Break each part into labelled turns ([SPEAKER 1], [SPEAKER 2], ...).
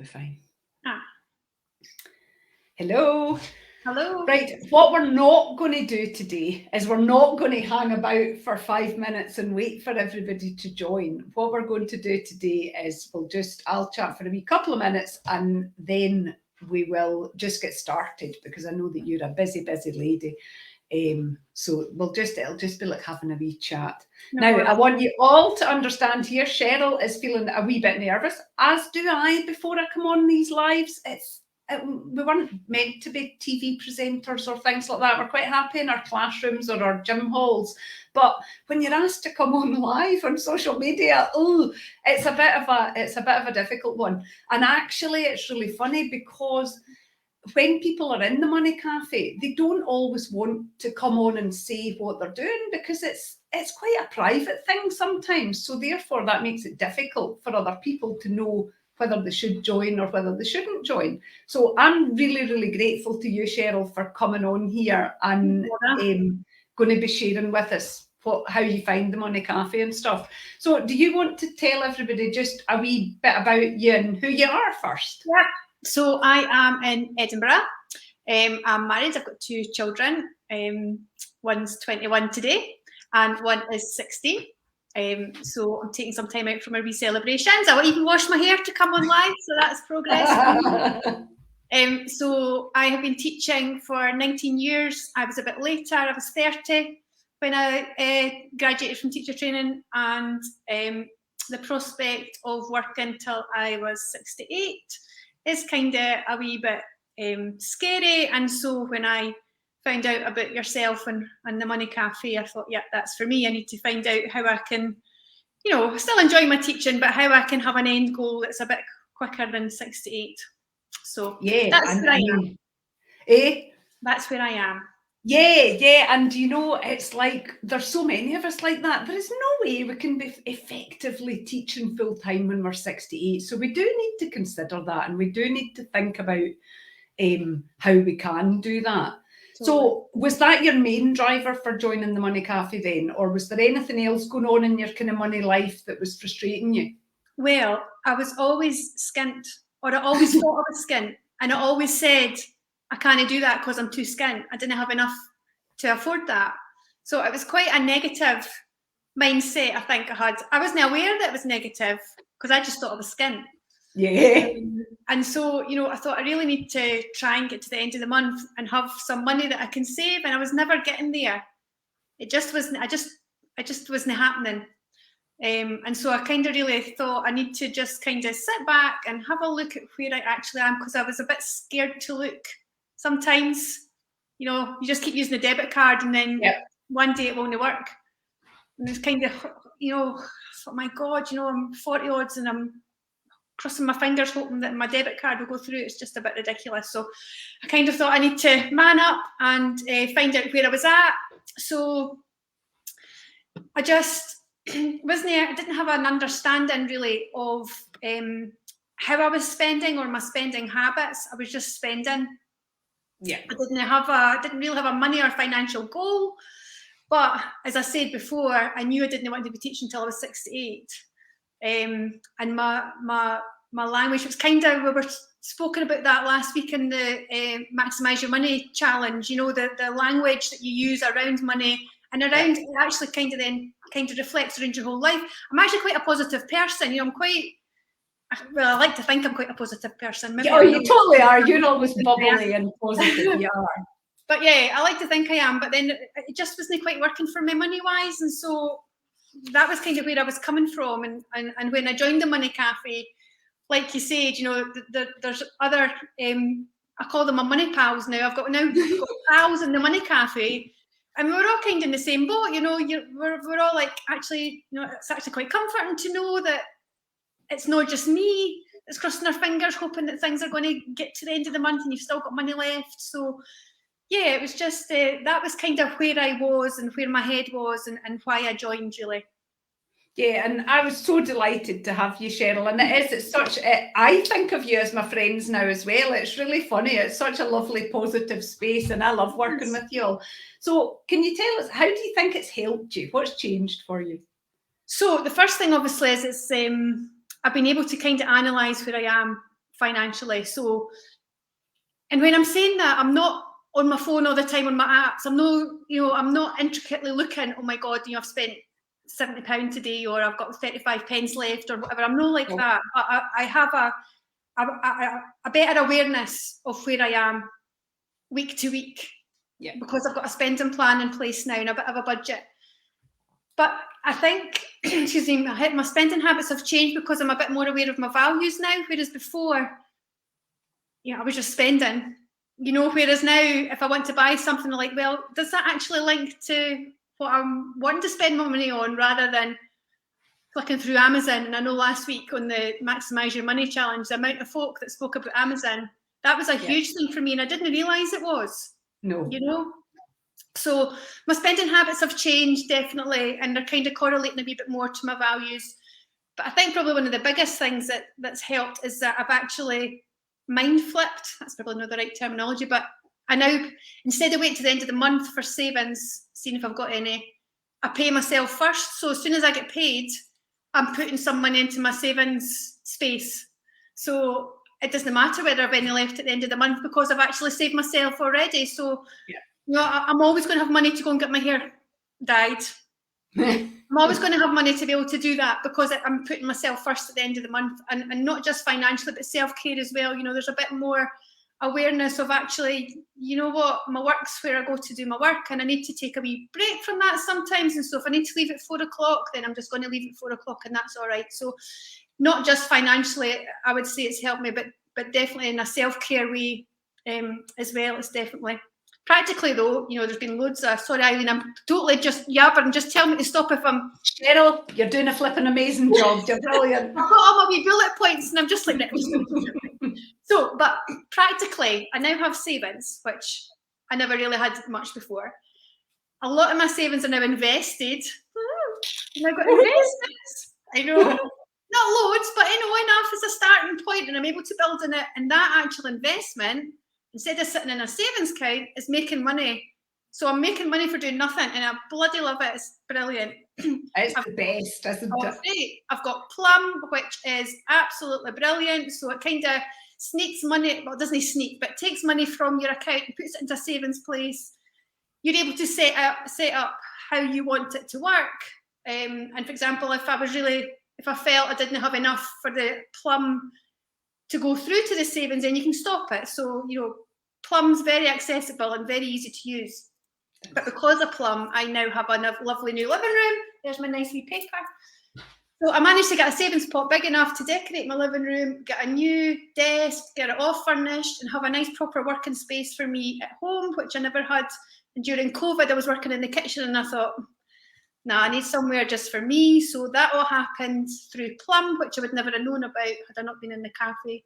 [SPEAKER 1] fine.
[SPEAKER 2] Ah.
[SPEAKER 1] Hello.
[SPEAKER 2] Hello.
[SPEAKER 1] Right, what we're not going to do today is we're not going to hang about for 5 minutes and wait for everybody to join. What we're going to do today is I'll chat for a wee couple of minutes and then we will just get started because I know that you're a busy, busy lady. So it'll just be like having a wee chat. Now, I want you all to understand here, Cheryl is feeling a wee bit nervous, as do I before I come on these lives. We weren't meant to be TV presenters or things like that. We're quite happy in our classrooms or our gym halls. But when you're asked to come on live on social media, it's a bit of a difficult one. And actually, it's really funny because when people are in the Money Cafe, they don't always want to come on and say what they're doing because it's quite a private thing sometimes. So therefore, that makes it difficult for other people to know whether they should join or whether they shouldn't join. So I'm really, really grateful to you, Cheryl, for coming on here and going to be sharing with us how you find the Money Cafe and stuff. So do you want to tell everybody just a wee bit about you and who you are first?
[SPEAKER 2] Yeah. So I am in Edinburgh. I'm married. I've got 2 children. One's 21 today and one is 16. So I'm taking some time out from my wee celebrations. I even washed my hair to come on live, so that's progress. So I have been teaching for 19 years. I was a bit later. I was 30 when I graduated from teacher training, and the prospect of working till I was 68 is kind of a wee bit scary. And so when I found out about yourself and the Money Cafe, I thought, yeah, that's for me. I need to find out how I can, still enjoy my teaching, but how I can have an end goal that's a bit quicker than 68. So
[SPEAKER 1] yeah,
[SPEAKER 2] that's where I am. That's where I am.
[SPEAKER 1] Yeah, and it's like there's so many of us like that. There is no way we can be effectively teaching full time when we're 68. So we do need to consider that, and we do need to think about how we can do that. So was that your main driver for joining the Money Cafe then, or was there anything else going on in your kind of money life that was frustrating you?
[SPEAKER 2] Well, I was always skint, or I always thought I was skint, and I always said, I can't do that because I'm too skint. I didn't have enough to afford that. So it was quite a negative mindset, I think I had. I wasn't aware that it was negative because I just thought I was skint.
[SPEAKER 1] Yeah.
[SPEAKER 2] And so, I thought I really need to try and get to the end of the month and have some money that I can save, and I was never getting there. It just wasn't, I just wasn't happening. And so I kind of really thought I need to just kind of sit back and have a look at where I actually am, because I was a bit scared to look. Sometimes, you just keep using the debit card and then one day it won't work. And it's kind of, oh my God, I'm 40 odds and I'm crossing my fingers hoping that my debit card will go through. It's just a bit ridiculous. So I kind of thought I need to man up and find out where I was at. So I just I didn't have an understanding really of how I was spending or my spending habits. I was just spending.
[SPEAKER 1] Yeah.
[SPEAKER 2] I didn't really have a money or financial goal. But as I said before, I knew I didn't want to be teaching until I was 68. And my language was kind of, we were spoken about that last week in the Maximise Your Money challenge, the language that you use around money and around it actually kind of reflects around your whole life. I'm actually quite a positive person. I like to think I'm quite a positive person.
[SPEAKER 1] Maybe you totally are. You're always bubbly and positive. You are.
[SPEAKER 2] But yeah, I like to think I am. But then it just wasn't quite working for me money-wise. And so that was kind of where I was coming from. And when I joined the Money Cafe, like you said, there's other, I call them my money pals now. I've got pals in the Money Cafe. And we're all kind of in the same boat, we're all like, actually, it's actually quite comforting to know that it's not just me that's crossing our fingers, hoping that things are going to get to the end of the month and you've still got money left. So, yeah, it was just, that was kind of where I was and where my head was and why I joined, really.
[SPEAKER 1] Yeah, and I was so delighted to have you, Cheryl. And it's such, I think of you as my friends now as well. It's really funny. It's such a lovely, positive space, and I love working with you all. So can you tell us, how do you think it's helped you? What's changed for you?
[SPEAKER 2] So the first thing, obviously, is I've been able to kind of analyse where I am financially. So, and when I'm saying that, I'm not on my phone all the time on my apps. I'm not intricately looking, oh my God, I've spent £70 today, or I've got 35 pence left, or whatever. I'm not like that. I have a better awareness of where I am week to week, because I've got a spending plan in place now and a bit of a budget. But I think, excuse me, my spending habits have changed because I'm a bit more aware of my values now, whereas before, I was just spending, whereas now if I want to buy something, I'm like, well, does that actually link to what I'm wanting to spend my money on, rather than clicking through Amazon? And I know last week on the Maximise Your Money Challenge, the amount of folk that spoke about Amazon, that was a huge thing for me, and I didn't realise it was.
[SPEAKER 1] No.
[SPEAKER 2] So my spending habits have changed, definitely, and they're kind of correlating a wee bit more to my values. But I think probably one of the biggest things that's helped is that I've actually mind flipped. That's probably not the right terminology, but I now, instead of waiting to the end of the month for savings, seeing if I've got any, I pay myself first. So as soon as I get paid, I'm putting some money into my savings space. So it doesn't matter whether I've any left at the end of the month, because I've actually saved myself already. So I'm always going to have money to go and get my hair dyed. I'm always going to have money to be able to do that, because I'm putting myself first at the end of the month, and not just financially, but self-care as well. There's a bit more awareness of actually, my work's where I go to do my work, and I need to take a wee break from that sometimes. And so if I need to leave at 4 o'clock, then I'm just going to leave at 4 o'clock, and that's all right. So not just financially, I would say it's helped me, but definitely in a self-care way as well. It's definitely. Practically though, there's been loads of, sorry Eileen, I'm totally just yabbering, just tell me to stop if I'm...
[SPEAKER 1] Cheryl, you're doing a flipping amazing job, you're brilliant.
[SPEAKER 2] I've got all my wee bullet points and I'm just like... So, but practically, I now have savings, which I never really had much before. A lot of my savings are now invested. And I've got investments, I know. Not loads, but enough as a starting point, and I'm able to build on it, and that actual investment, instead of sitting in a savings account, is making money. So I'm making money for doing nothing, and I bloody love it. It's brilliant.
[SPEAKER 1] It's the best, isn't it?
[SPEAKER 2] Great. I've got Plum, which is absolutely brilliant. So it kind of sneaks money, well, it doesn't sneak, but it takes money from your account and puts it into a savings place. You're able to set up how you want it to work. And for example, if I felt I didn't have enough for the Plum to go through to the savings, then you can stop it. So, Plum's very accessible and very easy to use. But because of Plum, I now have a lovely new living room. There's my nice wee paper. So I managed to get a savings pot big enough to decorate my living room, get a new desk, get it all furnished, and have a nice proper working space for me at home, which I never had. And during COVID, I was working in the kitchen, and I thought, nah, I need somewhere just for me. So that all happened through Plum, which I would never have known about had I not been in the cafe.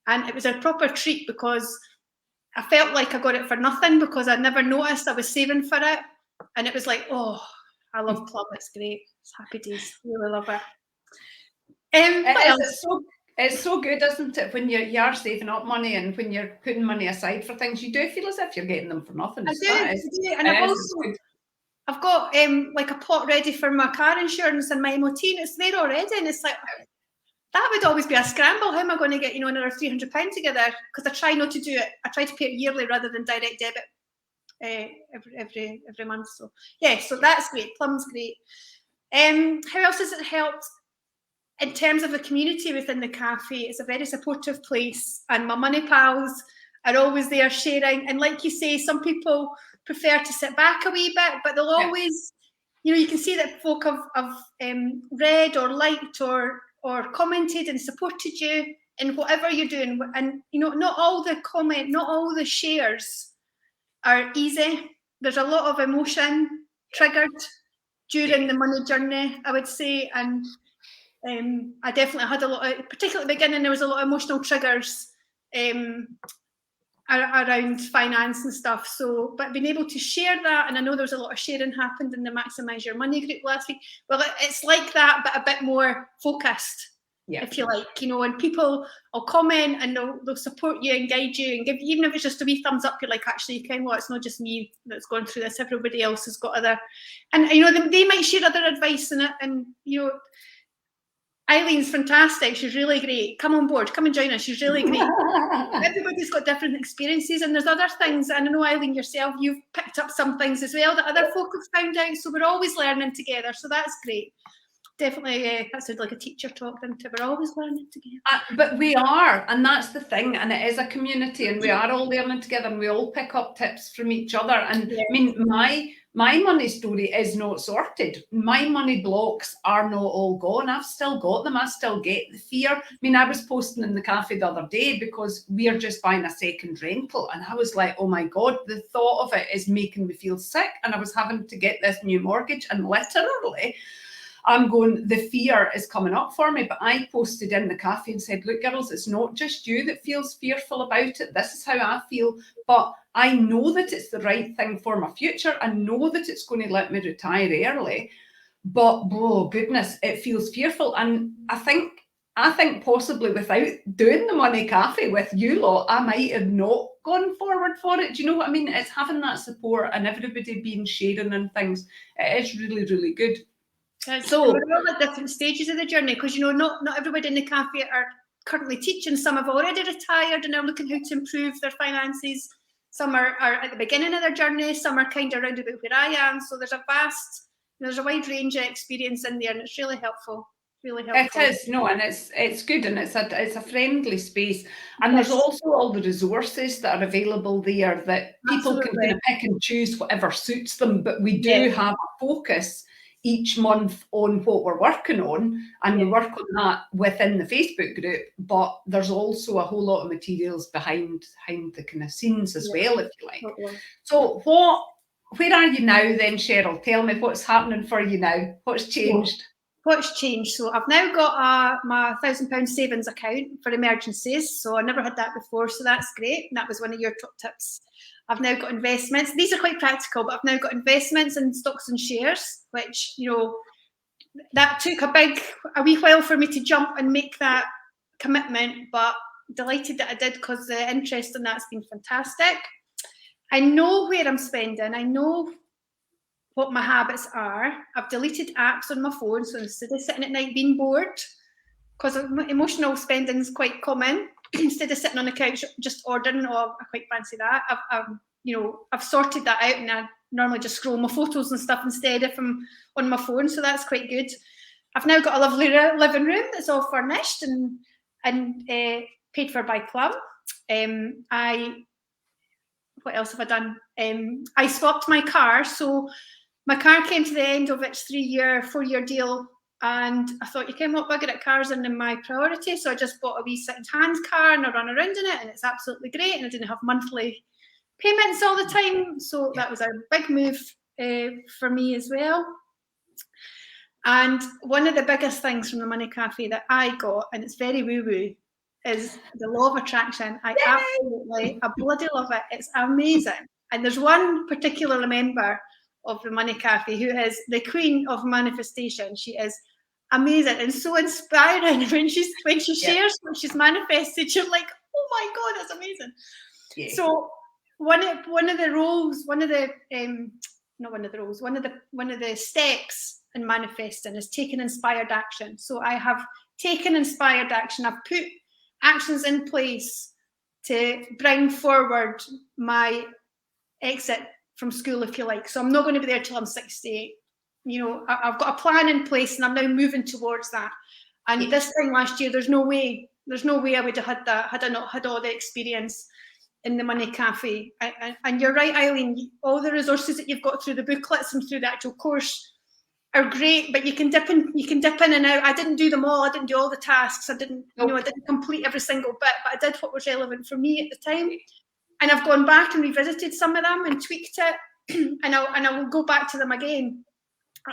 [SPEAKER 2] And it was a proper treat, because I felt like I got it for nothing, because I'd never noticed I was saving for it. And it was like, oh, I love Plum. It's great. It's happy days. Really love it.
[SPEAKER 1] It's so good, isn't it? When you are saving up money and when you're putting money aside for things, you do feel as if you're getting them for nothing.
[SPEAKER 2] I do. And I've got like a pot ready for my car insurance and my MOT, and it's there already. And it's like, that would always be a scramble. How am I going to get another £300 together? Because I try not to do it. I try to pay it yearly rather than direct debit every month. So yeah, so that's great. Plum's great. How else has it helped? In terms of the community within the cafe, it's a very supportive place, and my money pals are always there sharing. And like you say, some people prefer to sit back a wee bit, but they'll always, you can see that folk have read or liked or commented and supported you in whatever you're doing. And not all the shares are easy. There's a lot of emotion triggered during the money journey, I would say. And I definitely had a lot of, particularly at the beginning, there was a lot of emotional triggers around finance and stuff. So, but being able to share that, and I know there was a lot of sharing happened in the Maximise Your Money group last week. Well, it's like that, but a bit more focused, if you like, and people will comment and they'll support you and guide you and give, even if it's just a wee thumbs up, you're like, actually, you can, well, it's not just me that's going through this, everybody else has got other, and they might share other advice in it, and Eileen's fantastic. She's really great. Come on board. Come and join us. She's really great. Everybody's got different experiences, and there's other things. And I know, Eileen, yourself, you've picked up some things as well that other folk have found out. So we're always learning together. So that's great. Definitely, that sounds like a teacher talk, didn't it? We're always learning together.
[SPEAKER 1] But we are, and that's the thing. And it is a community, and we are all learning together, and we all pick up tips from each other. And I mean, my money story is not sorted. My money blocks are not all gone. I've still got them. I still get the fear. I mean, I was posting in the cafe the other day because we are just buying a second rental. And I was like, oh my God, the thought of it is making me feel sick. And I was having to get this new mortgage. And literally, I'm going, the fear is coming up for me. But I posted in the cafe and said, look, girls, it's not just you that feels fearful about it. This is how I feel. But I know that it's the right thing for my future. I know that it's going to let me retire early. But, oh goodness, it feels fearful. And I think possibly without doing the money cafe with you lot, I might have not gone forward for it. Do you know what I mean? It's having that support and everybody being sharing and things. It is really, really good.
[SPEAKER 2] So we're all at different stages of the journey, because not everybody in the cafe are currently teaching. Some have already retired and are looking how to improve their finances. Some are at the beginning of their journey. Some are kind of around about where I am. So there's a wide range of experience in there, and it's really helpful. Really helpful.
[SPEAKER 1] It is, and it's good, and it's a friendly space. And there's also all the resources that are available there that people can kind of pick and choose whatever suits them. But we do have a focus each month on what we're working on, and we work on that within the Facebook group, but there's also a whole lot of materials behind the kind of scenes as well, if you like. So where are you now then, Cheryl? Tell me what's happening for you now. What's changed?
[SPEAKER 2] What's changed? So I've now got my £1,000 savings account for emergencies. So I never had that before, so that's great. And that was one of your top tips. I've now got investments. These are quite practical, but I've now got investments in stocks and shares, which, that took a wee while for me to jump and make that commitment, but delighted that I did, because the interest in that's been fantastic. I know where I'm spending. I know what my habits are. I've deleted apps on my phone, so instead of sitting at night being bored, because emotional spending is quite common, instead of sitting on the couch just ordering, I quite fancy that. I've sorted that out, and I normally just scroll my photos and stuff instead if I'm on my phone, so that's quite good. I've now got a lovely living room that's all furnished and paid for by Plum. What else have I done? I swapped my car, so my car came to the end of its 4-year deal, and I thought, what bugger it, cars in my priority, so I just bought a wee second-hand car and I run around in it, and it's absolutely great, and I didn't have monthly payments all the time, so that was a big move for me as well. And one of the biggest things from the Money Cafe that I got, and it's very woo-woo, is the law of attraction. I bloody love it. It's amazing. And there's one particular member of the Money Cafe who is the queen of manifestation. She is amazing and so inspiring. When she shares what she's manifested, you're like, oh my God, that's amazing. Yeah. So one of the steps in manifesting is taking inspired action. So I have taken inspired action. I've put actions in place to bring forward my exit from school, if you like. So I'm not going to be there till I'm 68. I've got a plan in place, and I'm now moving towards that. And this time last year, there's no way I would have had that had I not had all the experience in the Money Cafe. And you're right, Eileen, all the resources that you've got through the booklets and through the actual course are great, but you can dip in and out. I didn't do them all. I didn't do all the tasks. I didn't complete every single bit, but I did what was relevant for me at the time. And I've gone back and revisited some of them and tweaked it, and I will go back to them again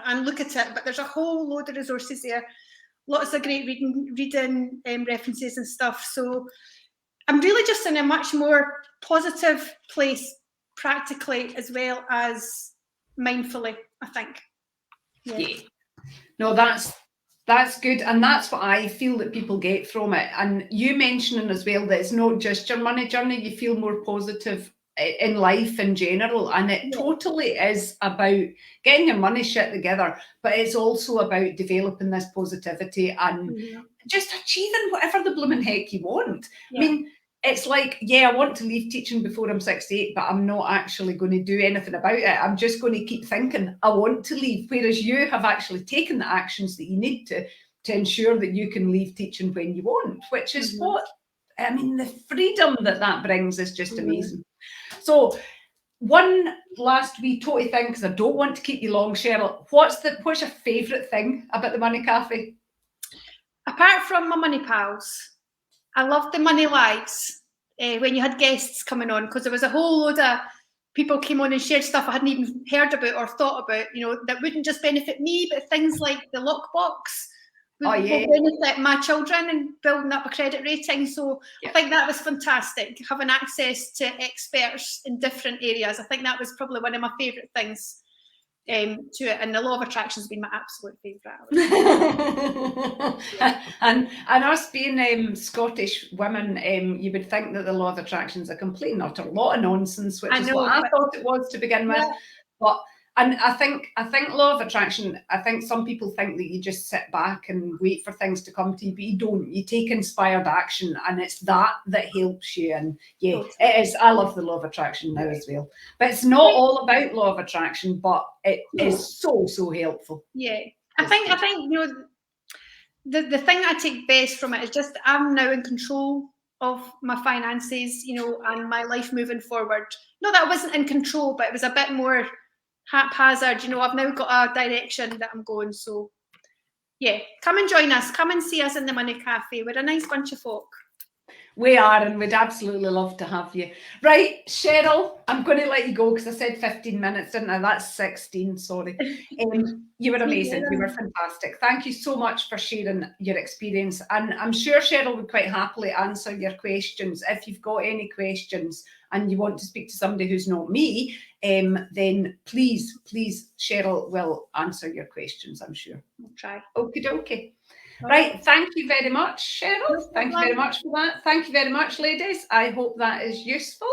[SPEAKER 2] and look at it. But there's a whole load of resources there, lots of great reading references and stuff. So I'm really just in a much more positive place, practically as well as mindfully, I think.
[SPEAKER 1] Yeah. No, that's good, and that's what I feel that people get from it. And you mentioning as well that it's not just your money journey, you feel more positive in life in general, and it totally is about getting your money shit together, but it's also about developing this positivity and just achieving whatever the blooming heck you want. I mean, it's like, yeah, I want to leave teaching before I'm 68, but I'm not actually going to do anything about it. I'm just going to keep thinking I want to leave, whereas you have actually taken the actions that you need to ensure that you can leave teaching when you want, which is what, I mean, the freedom that brings is just amazing. So one last wee toty thing, because I don't want to keep you long, Cheryl. What's your favourite thing about the Money Cafe?
[SPEAKER 2] Apart from my money pals, I loved the money lives when you had guests coming on, because there was a whole load of people came on and shared stuff I hadn't even heard about or thought about, you know, that wouldn't just benefit me, but things like the lockbox will benefit my children and building up a credit rating. So I think that was fantastic, having access to experts in different areas. I think that was probably one of my favourite things to it, and the law of attraction has been my absolute favourite.
[SPEAKER 1] and us being Scottish women, you would think that the law of attraction is a complete and utter lot of nonsense, which is what I thought it was to begin with. But and I think law of attraction, I think some people think that you just sit back and wait for things to come to you, but you don't. You take inspired action, and it's that helps you. And it is. I love the law of attraction now as well. But it's not all about law of attraction, but it is so helpful.
[SPEAKER 2] Yeah. I think you know, the thing I take best from it is just I'm now in control of my finances, you know, and my life moving forward. Not that I wasn't in control, but it was a bit more haphazard, you know. I've now got a direction that I'm going. So yeah, come and join us, come and see us in the Money Cafe. We're a nice bunch of folk.
[SPEAKER 1] We are, and we'd absolutely love to have you. Right, Cheryl, I'm going to let you go because I said 15 minutes, didn't I? That's 16, sorry. You were amazing. You were fantastic. Thank you so much for sharing your experience. And I'm sure Cheryl would quite happily answer your questions. If you've got any questions and you want to speak to somebody who's not me, then please, Cheryl will answer your questions, I'm sure.
[SPEAKER 2] I'll try.
[SPEAKER 1] Okie dokie. Right, thank you very much, Cheryl. Thank you very much for that. Thank you very much, ladies. I hope that is useful.